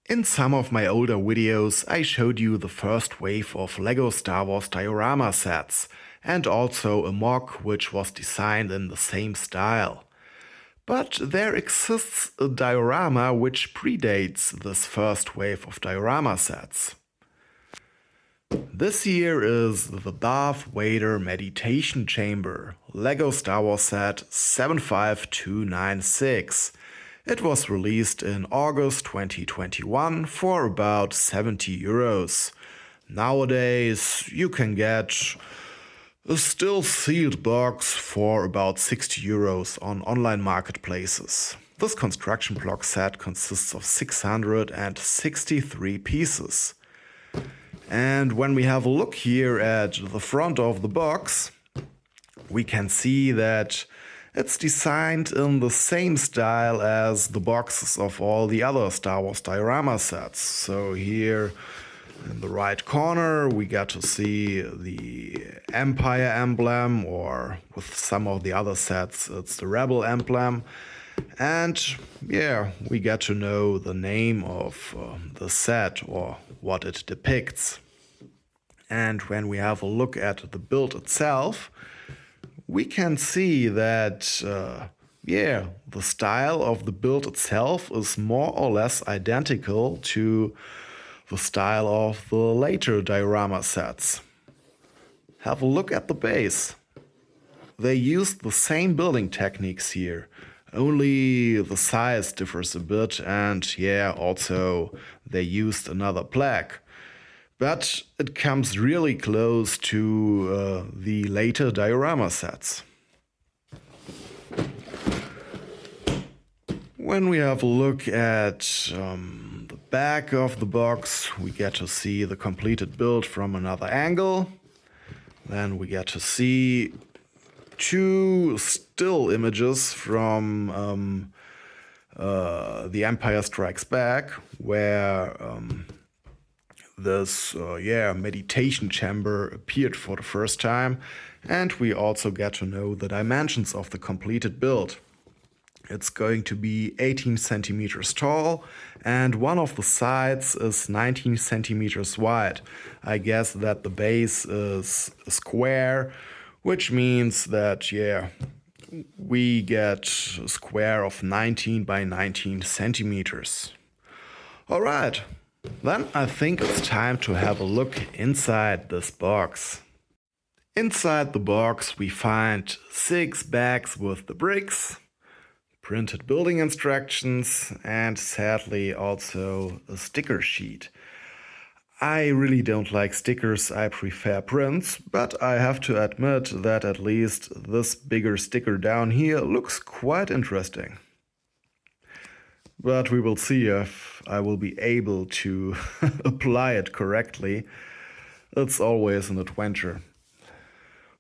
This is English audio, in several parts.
In some of my older videos I showed you the first wave of LEGO Star Wars diorama sets, and also a MOC which was designed in the same style. But there exists a diorama which predates this first wave of diorama sets. This here is the Darth Vader Meditation Chamber, LEGO Star Wars set 75296. It was released in August 2021 for about 70 euros. Nowadays you can get a still sealed box for about 60 euros on online marketplaces. This construction block set consists of 663 pieces. And when we have a look here at the front of the box, we can see that it's designed in the same style as the boxes of all the other Star Wars diorama sets. So here in the right corner we got to see the Empire emblem, or with some of the other sets it's the Rebel emblem. And yeah, we get to know the name of the set or what it depicts. And when we have a look at the build itself, we can see that the style of the build itself is more or less identical to the style of the later diorama sets. Have a look at the base. They used the same building techniques here. Only the size differs a bit, and also they used another plaque. But it comes really close to the later diorama sets. When we have a look at the back of the box, we get to see the completed build from another angle. Then we get to see two still images from The Empire Strikes Back, where this meditation chamber appeared for the first time, and we also get to know the dimensions of the completed build. It's going to be 18 centimeters tall, and one of the sides is 19 centimeters wide. I guess that the base is a square, which means that we get a square of 19 by 19 centimeters. Alright, then I think it's time to have a look inside this box. Inside the box we find 6 bags with the bricks, printed building instructions, and sadly also a sticker sheet. I really don't like stickers, I prefer prints, but I have to admit that at least this bigger sticker down here looks quite interesting. But we will see if I will be able to apply it correctly. It's always an adventure.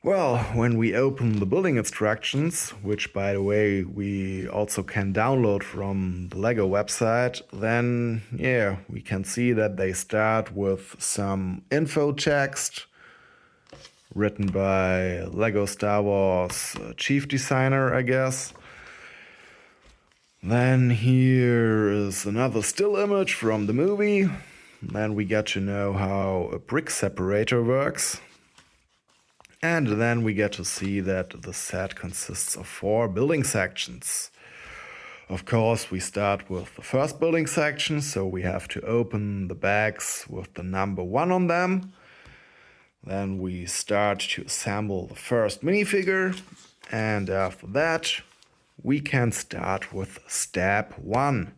Well, when we open the building instructions, which by the way we also can download from the LEGO website, then we can see that they start with some info text written by LEGO Star Wars chief designer, I guess. Then here is another still image from the movie. Then we get to know how a brick separator works. And then we get to see that the set consists of 4 building sections. Of course, we start with the first building section, so we have to open the bags with the number 1 on them. Then we start to assemble the first minifigure, and after that we can start with step 1.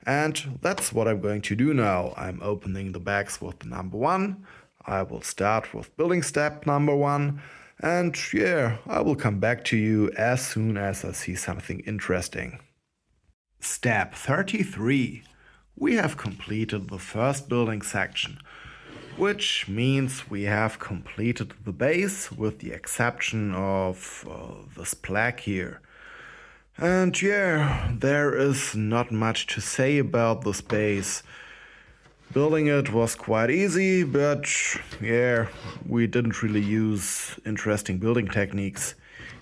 And that's what I'm going to do now. I'm opening the bags with the number 1. I will start with building step number 1, and I will come back to you as soon as I see something interesting. Step 33. We have completed the first building section, which means we have completed the base with the exception of this plaque here. And there is not much to say about this base. Building it was quite easy, but we didn't really use interesting building techniques.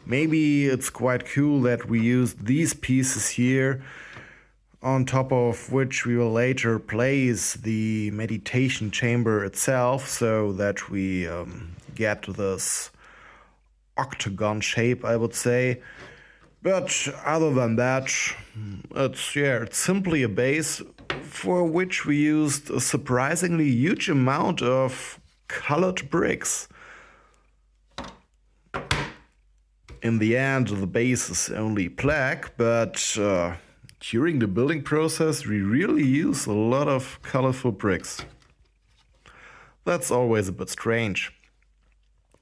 Maybe it's quite cool that we used these pieces here on top of which we will later place the meditation chamber itself, so that we get this octagon shape, I would say. But other than that, it's simply a base for which we used a surprisingly huge amount of colored bricks. In the end, the base is only black, but during the building process, we really use a lot of colorful bricks. That's always a bit strange.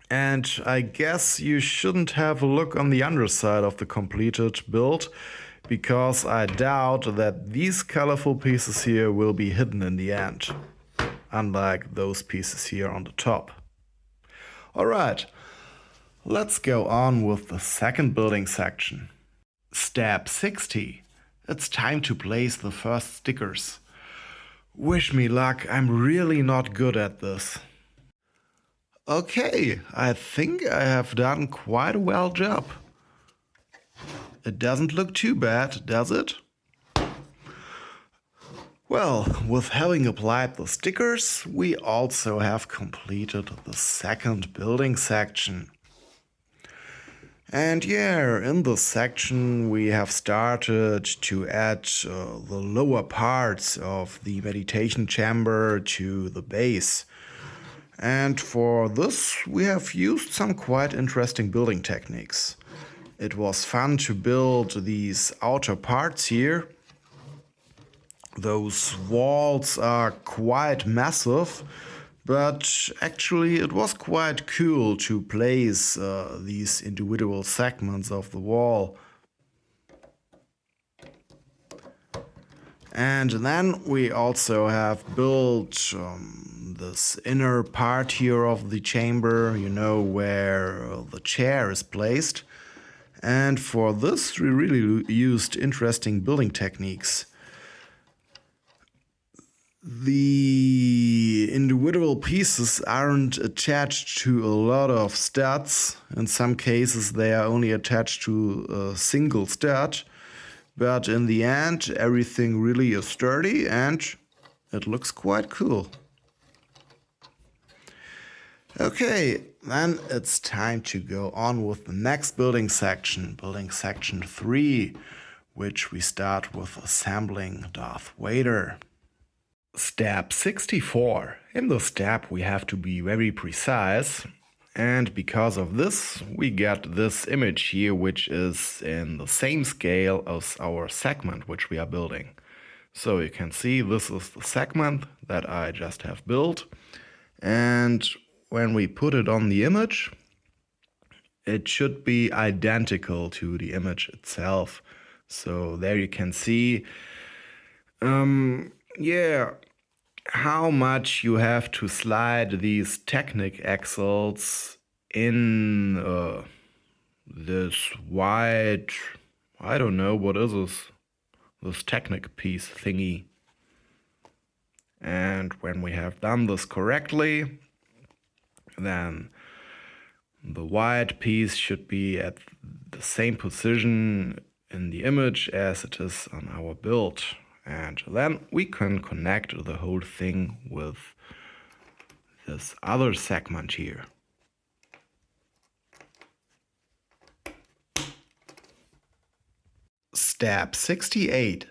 And I guess you shouldn't have a look on the underside of the completed build, because I doubt that these colorful pieces here will be hidden in the end, unlike those pieces here on the top. Alright, let's go on with the second building section. Step 60. It's time to place the first stickers. Wish me luck, I'm really not good at this. Okay, I think I have done quite a well job. It doesn't look too bad, does it? Well, with having applied the stickers, we also have completed the second building section. And yeah, in this section we have started to add the lower parts of the meditation chamber to the base. And for this we have used some quite interesting building techniques. It was fun to build these outer parts here. Those walls are quite massive, but actually it was quite cool to place these individual segments of the wall. And then we also have built this inner part here of the chamber, you know, where the chair is placed. And for this we really used interesting building techniques. The individual pieces aren't attached to a lot of studs. In some cases they are only attached to a single stud. But in the end everything really is sturdy and it looks quite cool. Okay, then it's time to go on with the next building section section 3, which we start with assembling Darth Vader. Step 64. In this step we have to be very precise, and because of this we get this image here, which is in the same scale as our segment which we are building. So you can see this is the segment that I just have built, and when we put it on the image, it should be identical to the image itself. So there you can see how much you have to slide these Technic axles in this white, I don't know, what is this Technic piece thingy. And when we have done this correctly, then the white piece should be at the same position in the image as it is on our build. And then we can connect the whole thing with this other segment here. Step 68.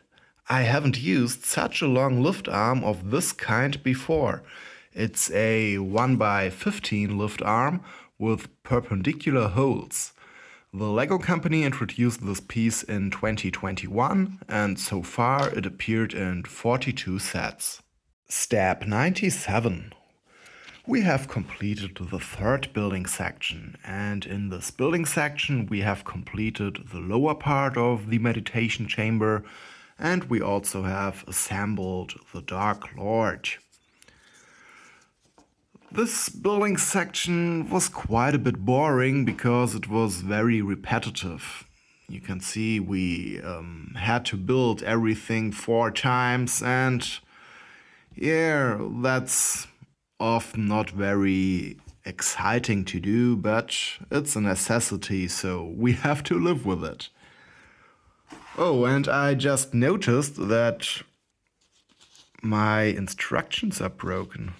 I haven't used such a long lift arm of this kind before. It's a 1x15 lift arm with perpendicular holes. The LEGO company introduced this piece in 2021, and so far it appeared in 42 sets. Step 97. We have completed the third building section, and in this building section we have completed the lower part of the meditation chamber, and we also have assembled the Dark Lord. This building section was quite a bit boring because it was very repetitive. You can see we had to build everything 4 times, and yeah, that's often not very exciting to do, but it's a necessity, so we have to live with it. Oh, and I just noticed that my instructions are broken.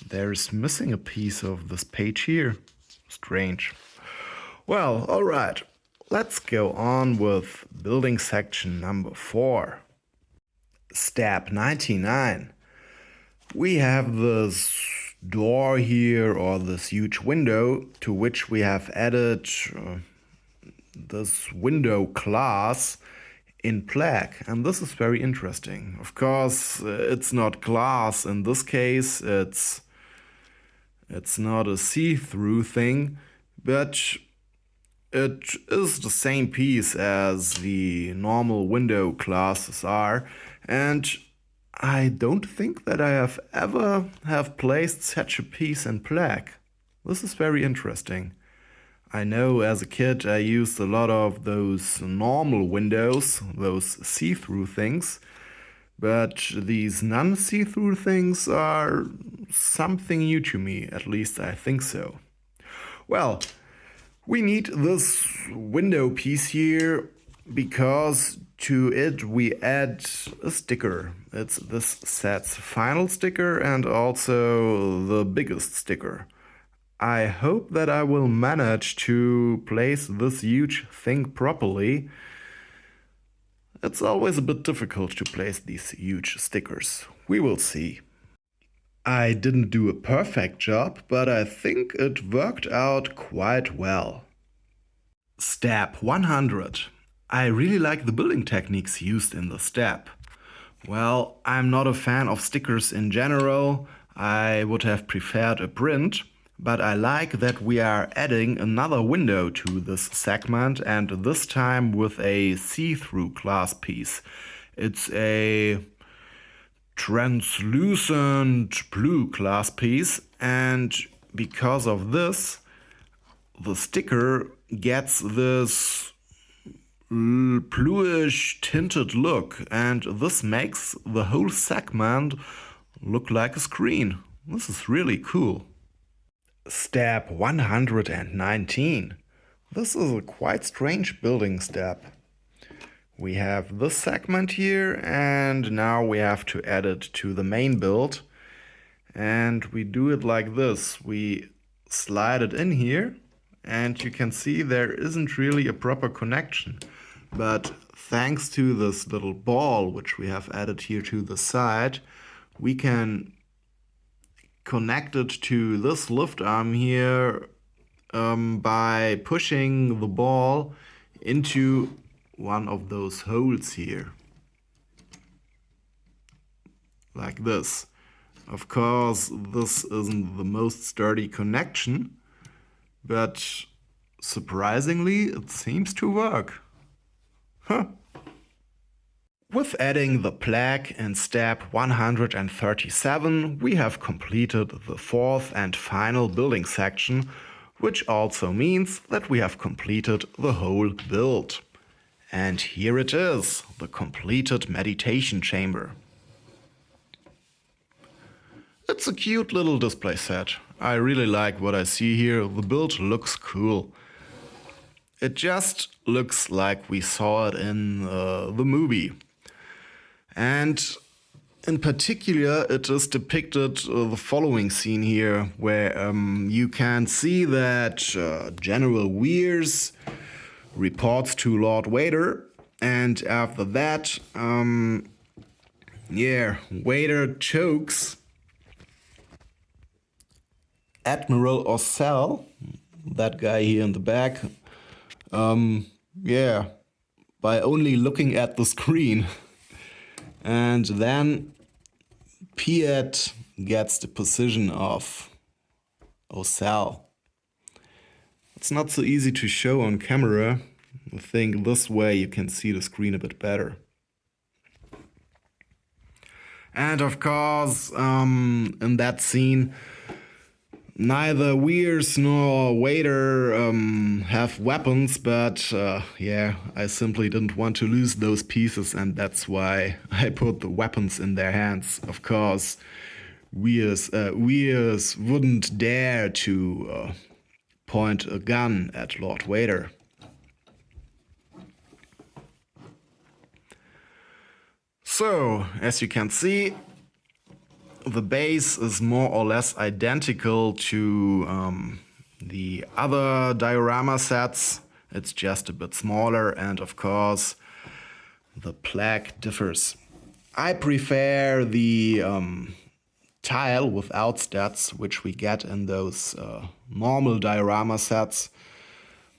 There's missing a piece of this page here. Strange. Well, alright. Let's go on with building section number 4. Step 99. We have this door here, or this huge window, to which we have added this window class in black, and this is very interesting. Of course, it's not glass in this case, it's not a see-through thing, but it is the same piece as the normal window classes are, and I don't think that I have ever placed such a piece in black. This is very interesting. I know as a kid I used a lot of those normal windows, those see-through things, but these non-see-through things are something new to me, at least I think so. Well, we need this window piece here because to it we add a sticker. It's this set's final sticker and also the biggest sticker. I hope that I will manage to place this huge thing properly. It's always a bit difficult to place these huge stickers. We will see. I didn't do a perfect job, but I think it worked out quite well. Step 100. I really like the building techniques used in the step. Well, I'm not a fan of stickers in general. I would have preferred a print. But I like that we are adding another window to this segment, and this time with a see-through glass piece. It's a translucent blue glass piece, and because of this, the sticker gets this bluish tinted look, and this makes the whole segment look like a screen. This is really cool. Step 119. This is a quite strange building step. We have this segment here, and now we have to add it to the main build. And we do it like this. We slide it in here, and you can see there isn't really a proper connection. But thanks to this little ball which we have added here to the side, we can connected to this lift arm here by pushing the ball into one of those holes here. Like this. Of course, this isn't the most sturdy connection, but surprisingly, it seems to work. Huh. With adding the plaque in step 137, we have completed the fourth and final building section, which also means that we have completed the whole build. And here it is, the completed meditation chamber. It's a cute little display set. I really like what I see here. The build looks cool. It just looks like we saw it in the movie. And in particular, it is depicted the following scene here, where you can see that General Weirs reports to Lord Vader, and after that, Vader chokes Admiral Ossel, that guy here in the back, by only looking at the screen. And then Piet gets the position of Ossel. It's not so easy to show on camera. I think this way you can see the screen a bit better. And of course, in that scene, neither Weirs nor Vader have weapons, but I simply didn't want to lose those pieces, and that's why I put the weapons in their hands. Of course, Weirs wouldn't dare to point a gun at Lord Vader. So, as you can see, the base is more or less identical to the other diorama sets. It's just a bit smaller, and of course the plaque differs. I prefer the tile without stats, which we get in those normal diorama sets,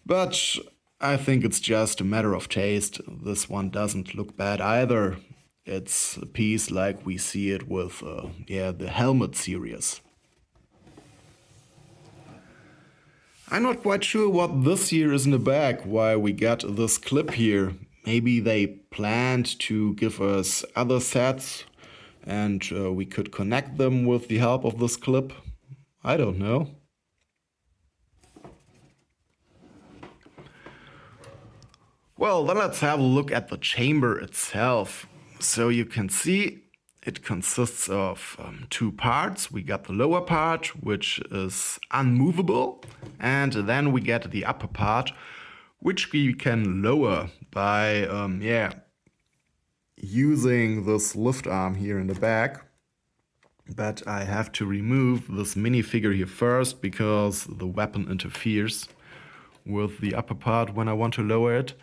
but I think it's just a matter of taste. This one doesn't look bad either. It's a piece like we see it with the helmet series. I'm not quite sure what this here is in the back, why we got this clip here. Maybe they planned to give us other sets and we could connect them with the help of this clip. I don't know. Well, then let's have a look at the chamber itself. So you can see it consists of two parts. We got the lower part, which is unmovable, and then we get the upper part, which we can lower by using this lift arm here in the back. But I have to remove this minifigure here first because the weapon interferes with the upper part when I want to lower it.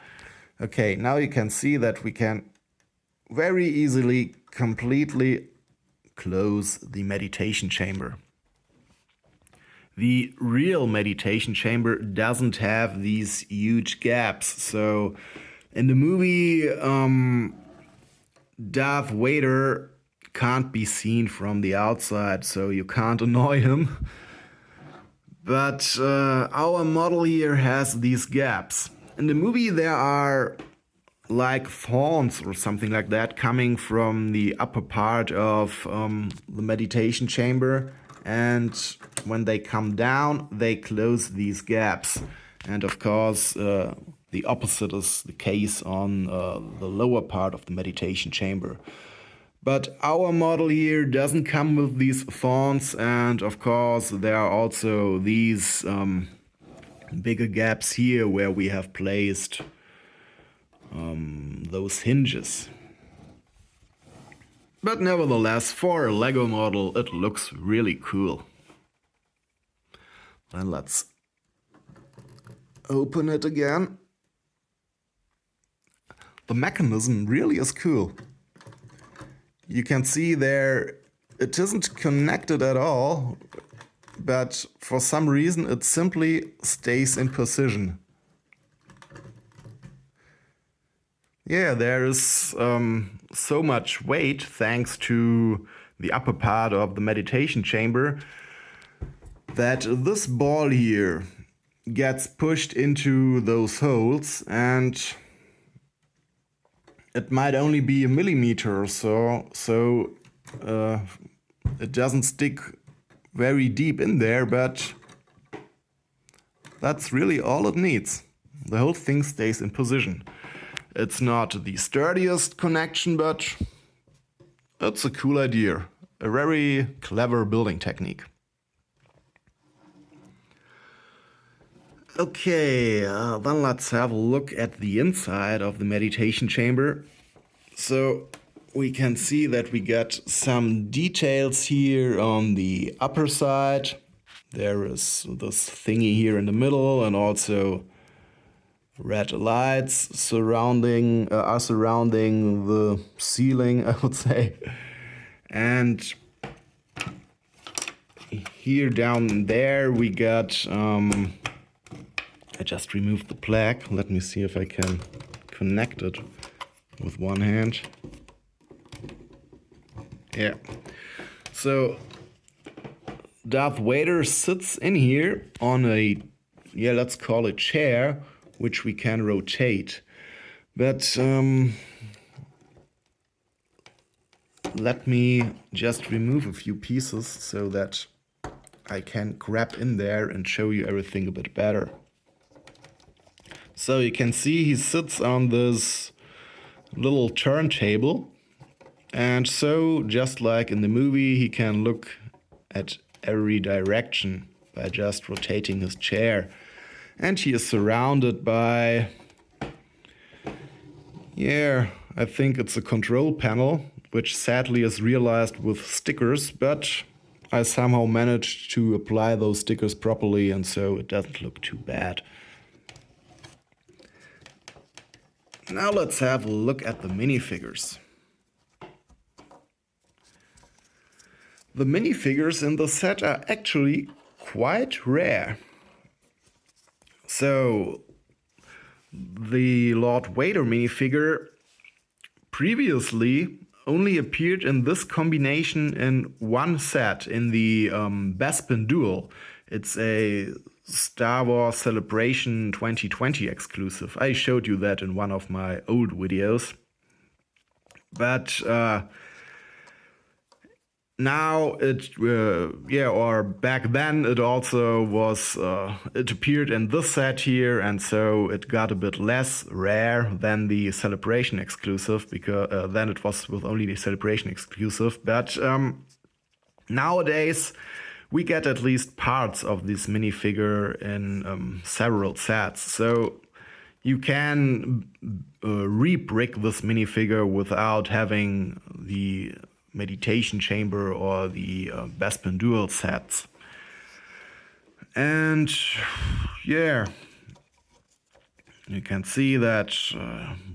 Okay, now you can see that we can very easily completely close the meditation chamber. The real meditation chamber doesn't have these huge gaps. So in the movie, Darth Vader can't be seen from the outside, so you can't annoy him. But our model here has these gaps. In the movie there are like thorns or something like that coming from the upper part of the meditation chamber, and when they come down they close these gaps. And of course the opposite is the case on the lower part of the meditation chamber. But our model here doesn't come with these thorns, and of course there are also these bigger gaps here where we have placed those hinges. But nevertheless, for a Lego model it looks really cool. Then let's open it again. The mechanism really is cool. You can see there it isn't connected at all, but for some reason it simply stays in position. Yeah, there is so much weight thanks to the upper part of the meditation chamber that this ball here gets pushed into those holes, and it might only be a millimeter or so it doesn't stick very deep in there, but that's really all it needs. The whole thing stays in position. It's not the sturdiest connection, but it's a cool idea. A very clever building technique. Okay, then let's have a look at the inside of the meditation chamber. So we can see that we got some details here on the upper side. There is this thingy here in the middle, and also red lights surrounding the ceiling, I would say. And here down there we got I just removed the plaque. Let me see if I can connect it with one hand. Yeah. So Darth Vader sits in here on a, let's call it chair, which we can rotate. But let me just remove a few pieces so that I can grab in there and show you everything a bit better. So you can see he sits on this little turntable, and so just like in the movie he can look at every direction by just rotating his chair. And he is surrounded by I think it's a control panel, which sadly is realized with stickers, but I somehow managed to apply those stickers properly, and so it doesn't look too bad. Now let's have a look at the minifigures. The minifigures in the set are actually quite rare. So, the Lord Vader minifigure previously only appeared in this combination in one set, in the Bespin Duel. It's a Star Wars Celebration 2020 exclusive. I showed you that in one of my old videos. But now or back then it also was, it appeared in this set here, and so it got a bit less rare than the Celebration exclusive, because then it was with only the Celebration exclusive. But nowadays we get at least parts of this minifigure in several sets, so you can re-brick this minifigure without having the Meditation Chamber or the Bespin Duel sets. And yeah, you can see that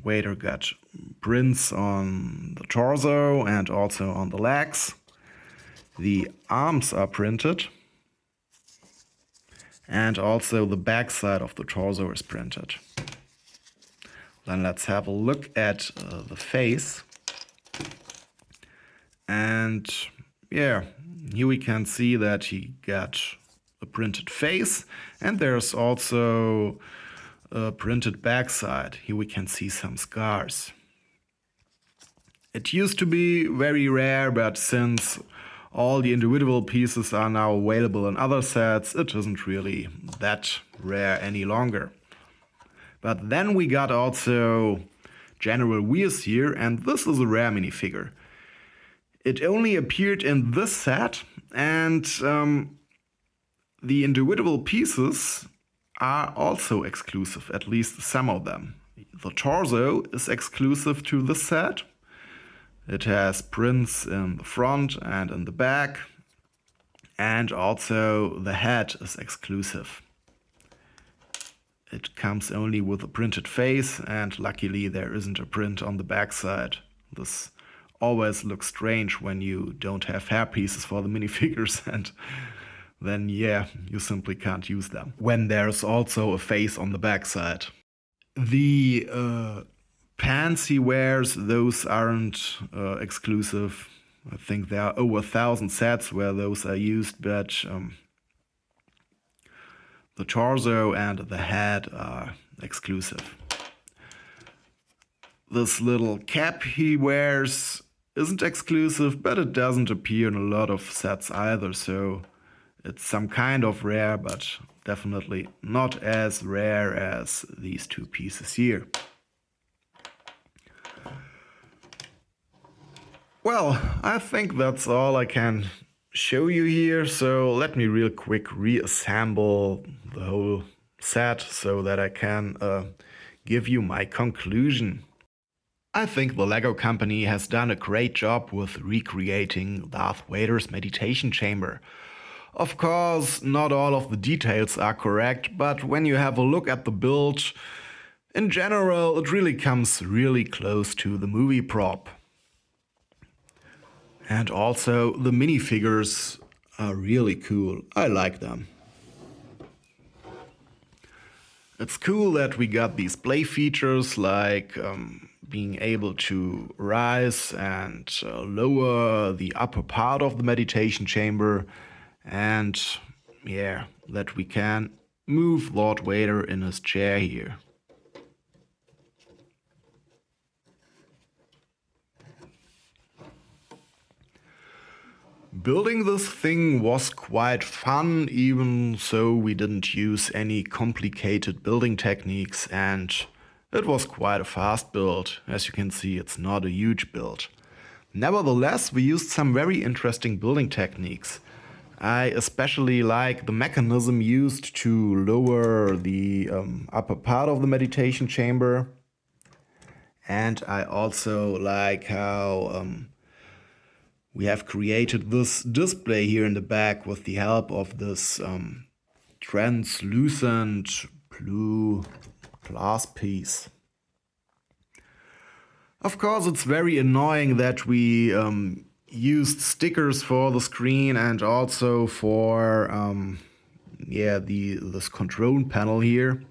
Vader got prints on the torso and also on the legs. The arms are printed, and also the back side of the torso is printed. Then let's have a look at the face. And yeah, here we can see that he got a printed face, and there's also a printed backside. Here we can see some scars. It used to be very rare, but since all the individual pieces are now available in other sets, it isn't really that rare any longer. But then we got also General Weirs here, and this is a rare minifigure. It only appeared in this set, and the individual pieces are also exclusive, at least some of them. The torso is exclusive to this set. It has prints in the front and in the back, and also the head is exclusive. It comes only with a printed face, and luckily there isn't a print on the back side. This always looks strange when you don't have hair pieces for the minifigures, and then yeah, you simply can't use them when there's also a face on the backside. The pants he wears, those aren't exclusive. I think there are over 1,000 sets where those are used, but the torso and the head are exclusive. This little cap he wears isn't exclusive, but it doesn't appear in a lot of sets either, so it's some kind of rare, but definitely not as rare as these two pieces here. Well, I think that's all I can show you here, so let me real quick reassemble the whole set so that I can give you my conclusion. I think the LEGO company has done a great job with recreating Darth Vader's meditation chamber. Of course, not all of the details are correct, but when you have a look at the build, in general, it really comes really close to the movie prop. And also, the minifigures are really cool. I like them. It's cool that we got these play features like being able to rise and lower the upper part of the meditation chamber, and yeah, that we can move Lord Vader in his chair here. Building this thing was quite fun, even so we didn't use any complicated building techniques, and it was quite a fast build. As you can see, it's not a huge build. Nevertheless, we used some very interesting building techniques. I especially like the mechanism used to lower the upper part of the meditation chamber. And I also like how we have created this display here in the back with the help of this translucent blue glass piece. Of course, it's very annoying that we used stickers for the screen and also for this control panel here.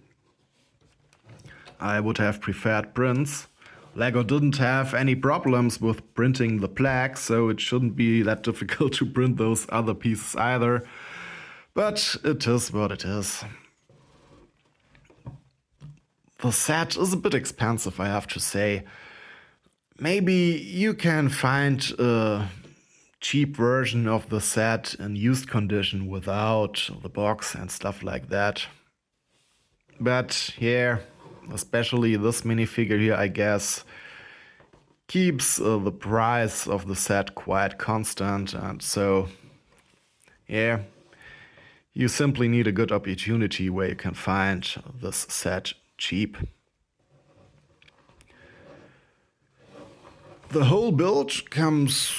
I would have preferred prints. Lego didn't have any problems with printing the plaques, so it shouldn't be that difficult to print those other pieces either. But it is what it is. The set is a bit expensive, I have to say. Maybe you can find a cheap version of the set in used condition without the box and stuff like that. But yeah, especially this minifigure here, I guess, keeps the price of the set quite constant, and so yeah, you simply need a good opportunity where you can find this set cheap. The whole build comes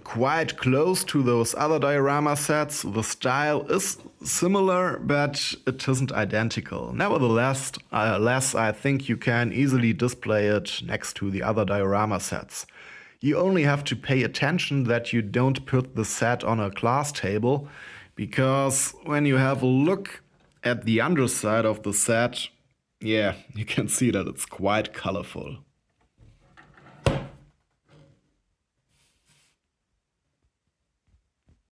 quite close to those other diorama sets. The style is similar, but it isn't identical. Nevertheless, I think you can easily display it next to the other diorama sets. You only have to pay attention that you don't put the set on a class table, because when you have a look at the underside of the set, yeah, you can see that it's quite colorful.